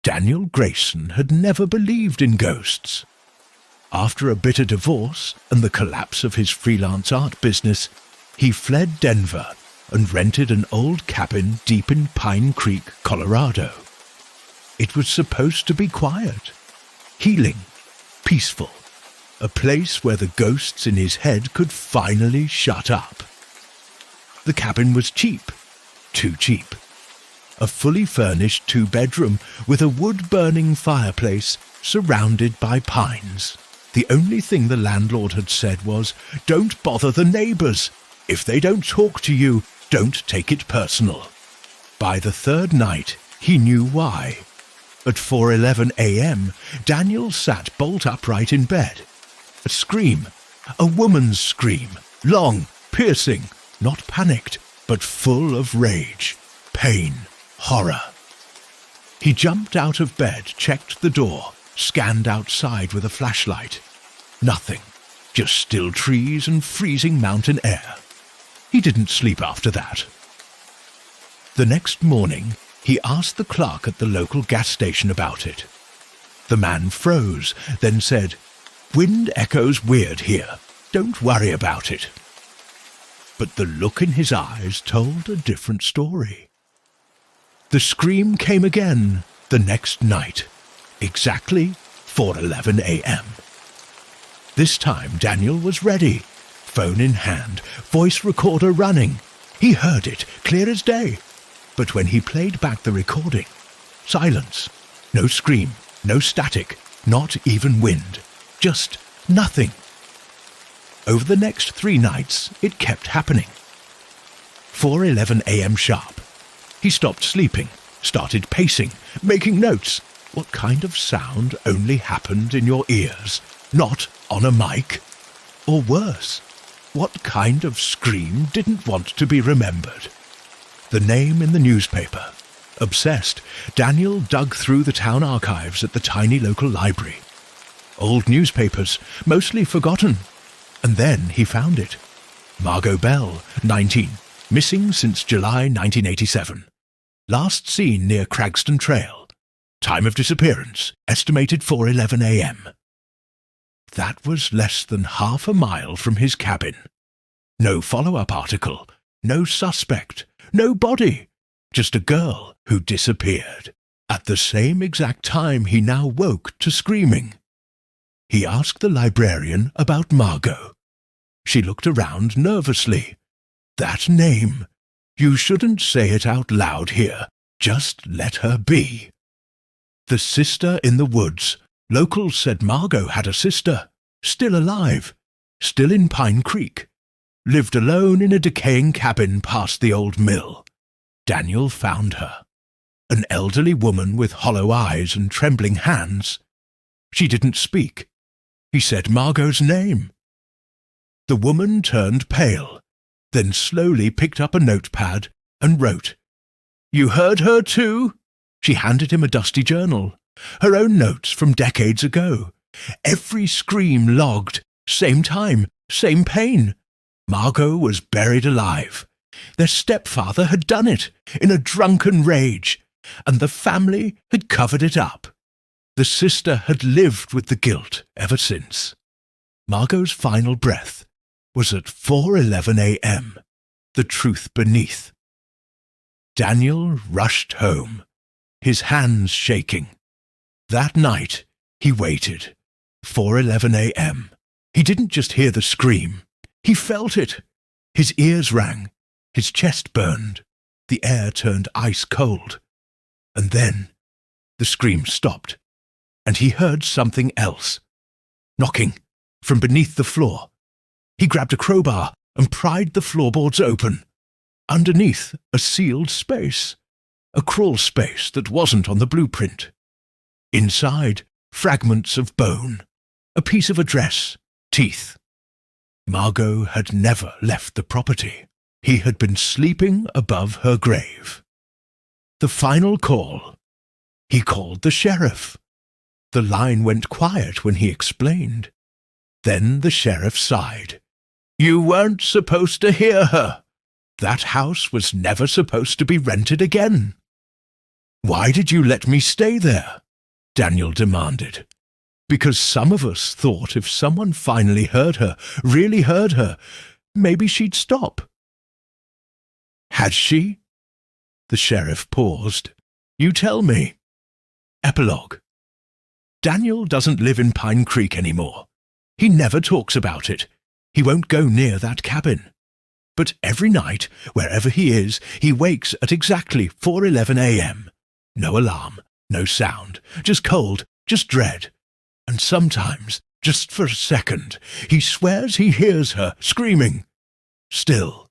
Daniel Grayson had never believed in ghosts. After a bitter divorce and the collapse of his freelance art business, he fled Denver and rented an old cabin deep in Pine Creek, Colorado. It was supposed to be quiet, healing, peaceful, a place where the ghosts in his head could finally shut up. The cabin was cheap, too cheap. A fully furnished 2-bedroom with a wood-burning fireplace surrounded by pines. The only thing the landlord had said was, "Don't bother the neighbours. If they don't talk to you, don't take it personal." By the third night, he knew why. At 4:11 a.m., Daniel sat bolt upright in bed. A scream, a woman's scream, long, piercing, not panicked, but full of rage, pain, horror. He jumped out of bed, checked the door, scanned outside with a flashlight. Nothing, just still trees and freezing mountain air. He didn't sleep after that. The next morning, he asked the clerk at the local gas station about it. The man froze, then said, "Wind echoes weird here. Don't worry about it." But the look in his eyes told a different story. The scream came again the next night, exactly 4:11 a.m. This time Daniel was ready, phone in hand, voice recorder running. He heard it, clear as day. But when he played back the recording, silence. No scream, no static, not even wind. Just nothing. Over the next 3 nights, it kept happening. 4:11 a.m. sharp. He stopped sleeping, started pacing, making notes. What kind of sound only happened in your ears, not on a mic? Or worse, what kind of scream didn't want to be remembered? The name in the newspaper. Obsessed, Daniel dug through the town archives at the tiny local library. Old newspapers, mostly forgotten. And then he found it. Margot Bell, 19, missing since July 1987. Last seen near Cragston Trail. Time of disappearance, estimated 4:11 a.m. That was less than half a mile from his cabin. No follow-up article, no suspect, no body, just a girl who disappeared. At the same exact time he now woke to screaming. He asked the librarian about Margot. She looked around nervously. That name. You shouldn't say it out loud here. Just let her be. The sister in the woods. Locals said Margot had a sister. Still alive. Still in Pine Creek. Lived alone in a decaying cabin past the old mill. Daniel found her. An elderly woman with hollow eyes and trembling hands. She didn't speak. He said Margot's name. The woman turned pale, then slowly picked up a notepad and wrote. "You heard her too?" She handed him a dusty journal. Her own notes from decades ago. Every scream logged. Same time, same pain. Margot was buried alive. Their stepfather had done it, in a drunken rage, and the family had covered it up. The sister had lived with the guilt ever since. Margot's final breath was at 4:11 a.m., the truth beneath. Daniel rushed home, his hands shaking. That night, he waited. 4:11 a.m. He didn't just hear the scream. He felt it. His ears rang. His chest burned. The air turned ice cold. And then the scream stopped, and he heard something else. Knocking from beneath the floor. He grabbed a crowbar and pried the floorboards open. Underneath, a sealed space. A crawl space that wasn't on the blueprint. Inside, fragments of bone. A piece of a dress. Teeth. Margot had never left the property. He had been sleeping above her grave. The final call. He called the sheriff. The line went quiet when he explained. Then the sheriff sighed. "You weren't supposed to hear her. That house was never supposed to be rented again." "Why did you let me stay there?" Daniel demanded. "Because some of us thought if someone finally heard her, really heard her, maybe she'd stop." "Has she?" The sheriff paused. "You tell me." Epilogue. Daniel doesn't live in Pine Creek anymore. He never talks about it. He won't go near that cabin. But every night, wherever he is, he wakes at exactly 4:11 a.m. No alarm, no sound, just cold, just dread. And sometimes, just for a second, he swears he hears her screaming. Still,